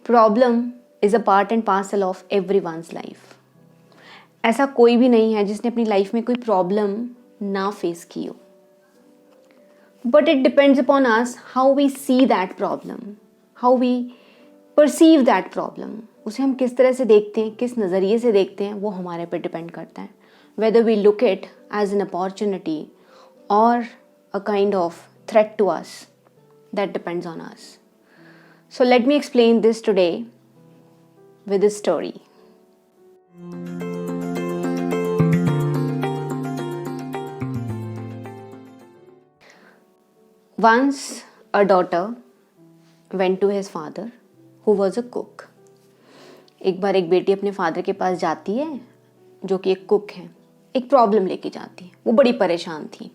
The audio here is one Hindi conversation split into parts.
Problem is a part and parcel of every one's life. ऐसा कोई भी नहीं है जिसने अपनी लाइफ में कोई प्रॉब्लम ना फेस की हो. But it depends upon us how we see that problem, how we perceive that problem. उसे हम किस तरह से देखते हैं, किस नज़रिए से देखते हैं, वो हमारे पे डिपेंड करता है. Whether we look it as an opportunity or a kind of threat to us, that depends on us. So let me explain this today with a story. Once a daughter went to his father who was a cook. एक बार एक बेटी अपने फादर के पास जाती है जो कि एक कुक है. एक प्रॉब्लम लेके जाती है. वो बड़ी परेशान थी.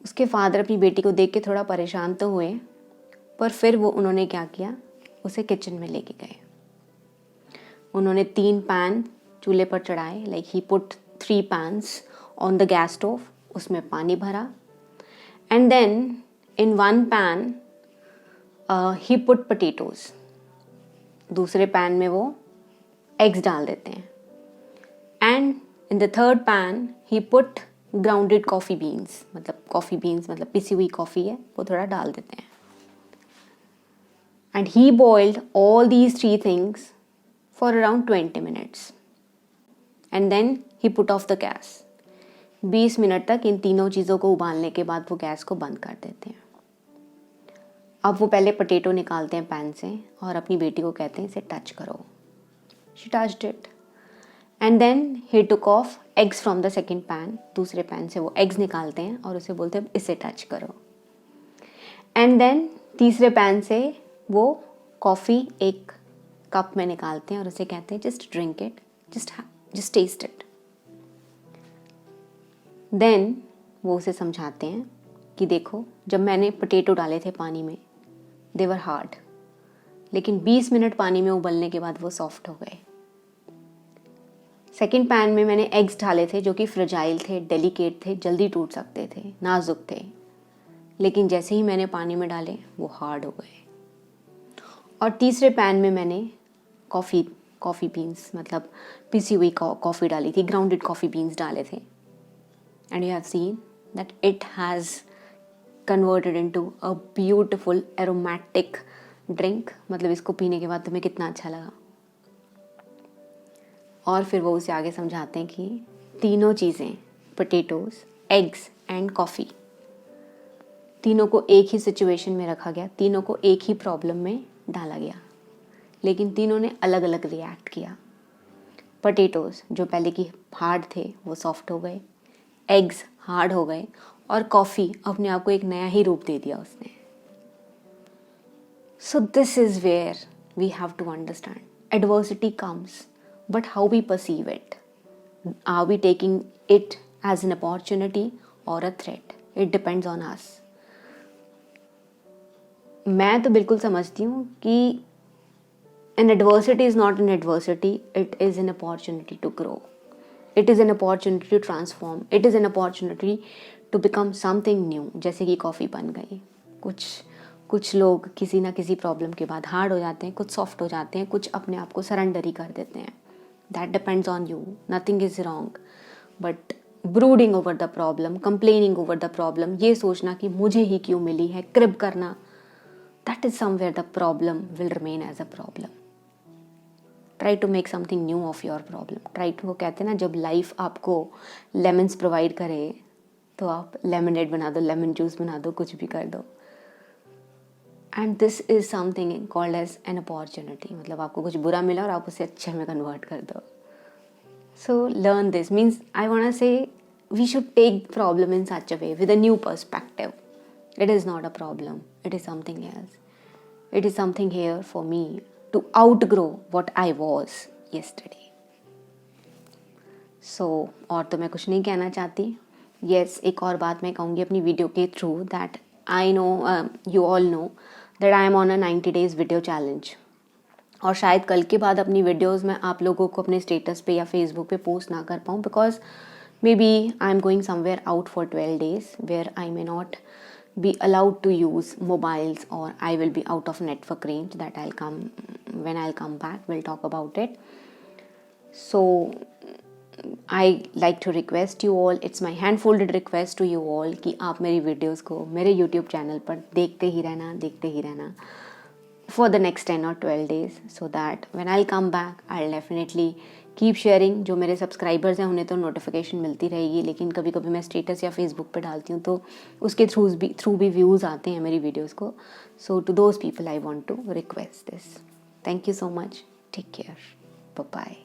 उसके फादर अपनी बेटी को देख के थोड़ा परेशान तो हुए, पर फिर वो उन्होंने क्या किया, उसे किचन में लेके गए. उन्होंने 3 पैन चूल्हे पर चढ़ाए. Like he put 3 pans on the gas stove. उसमें पानी भरा and then in 1 pan he put potatoes. दूसरे पैन में वो एग्स डाल देते हैं. And in the 3rd pan he put grounded coffee beans. मतलब पिसी हुई कॉफ़ी है, वो थोड़ा डाल देते हैं. And he boiled all these 3 things for around 20 minutes. And then he put off the gas. 20 minute तक इन तीनों चीज़ों को उबालने के बाद वो गैस को बंद कर देते हैं. अब वो पहले पोटैटो निकालते हैं पैन से और अपनी बेटी को कहते हैं इसे टच करो. She touched it. And then he took off eggs from the second pan. दूसरे पैन से वो एग्स निकालते हैं और उसे बोलते हैं इसे टच करो. And then तीसरे पैन से वो कॉफ़ी एक कप में निकालते हैं और उसे कहते हैं just drink it, just taste it. Then वो उसे समझाते हैं कि देखो, जब मैंने पोटैटो डाले थे पानी में, दे वर हार्ड, लेकिन 20 मिनट पानी में उबलने के बाद वो सॉफ्ट हो गए. सेकेंड पैन में मैंने एग्स डाले थे जो कि फ्रेजाइल थे, डेलिकेट थे, जल्दी टूट सकते थे, नाजुक थे, लेकिन जैसे ही मैंने पानी में डाले वो हार्ड हो गए. और तीसरे पैन में मैंने कॉफ़ी बीन्स मतलब पिसी हुई कॉफ़ी डाली थी, ग्राउंडेड कॉफ़ी बीन्स डाले थे. And you have seen that it has converted into a beautiful aromatic drink. मतलब इसको पीने के बाद तुम्हें कितना अच्छा लगा. और फिर वो उसे आगे समझाते हैं कि तीनों चीज़ें, पोटैटोज़, एग्स एंड कॉफ़ी, तीनों को एक ही सिचुएशन में रखा गया, तीनों को एक ही प्रॉब्लम में डाला गया, लेकिन तीनों ने अलग अलग रिएक्ट किया. पोटैटोज़ जो पहले की हार्ड थे वो सॉफ्ट हो गए, एग्स हार्ड हो गए, और कॉफ़ी अपने आप को एक नया ही रूप दे दिया उसने. So this is where we have to understand adversity comes, but how we perceive it. Are we taking it as an opportunity or a threat? It depends on us. मैं तो बिल्कुल समझती हूँ कि an adversity is not an adversity, it is an opportunity to grow. It is an opportunity to transform. It is an opportunity to become something new. जैसे कि कॉफ़ी बन गई. कुछ लोग किसी ना किसी प्रॉब्लम के बाद हार्ड हो जाते हैं, कुछ सॉफ्ट हो जाते हैं, कुछ अपने आप को सरेंडर ही कर देते हैं. That depends on you. Nothing is wrong. But brooding over the problem, complaining over the problem, ये सोचना कि मुझे ही क्यों मिली है, क्रिब करना, that is somewhere the problem will remain as a problem. Try to make something new of your problem. Try to, वो कहते हैं ना, जब लाइफ आपको लेमन्स प्रोवाइड करे तो आप लेमनेड बना दो, लेमन जूस बना दो, कुछ भी कर दो. And this is something called as an opportunity. मतलब आपको कुछ बुरा मिला और आप उसे अच्छे में कन्वर्ट कर दो. So learn this. Means I want say we should take problem in such a way with a new perspective. It is not a problem. It is something else. It is something here for me to outgrow what I was yesterday. So, और तो मैं कुछ नहीं कहना चाहती. Yes, एक और बात मैं कहूँगी अपनी वीडियो के through, that I know, you all know that I am on a 90 days video challenge. और शायद कल के बाद अपनी वीडियोस मैं आप लोगों को अपने स्टेटस पे या फेसबुक पे पोस्ट ना कर पाऊँ, because maybe I'm going somewhere out for 12 days where I may not be allowed to use mobiles, or I will be out of network range. That when I'll come back, we'll talk about it. So I like to request you all, it's my hand folded request to you all कि आप मेरी वीडियोज़ को मेरे यूट्यूब चैनल पर देखते ही रहना for the next 10 or 12 days, so that when I'll come back I'll definitely keep sharing. जो मेरे सब्सक्राइबर्स हैं उन्हें तो नोटिफिकेशन मिलती रहेगी, लेकिन कभी कभी मैं स्टेटस या फेसबुक पे डालती हूँ तो उसके थ्रू भी व्यूज़ आते हैं मेरी वीडियोज़ को. So to those people I want to request this. Thank you so much. Take care. Bye.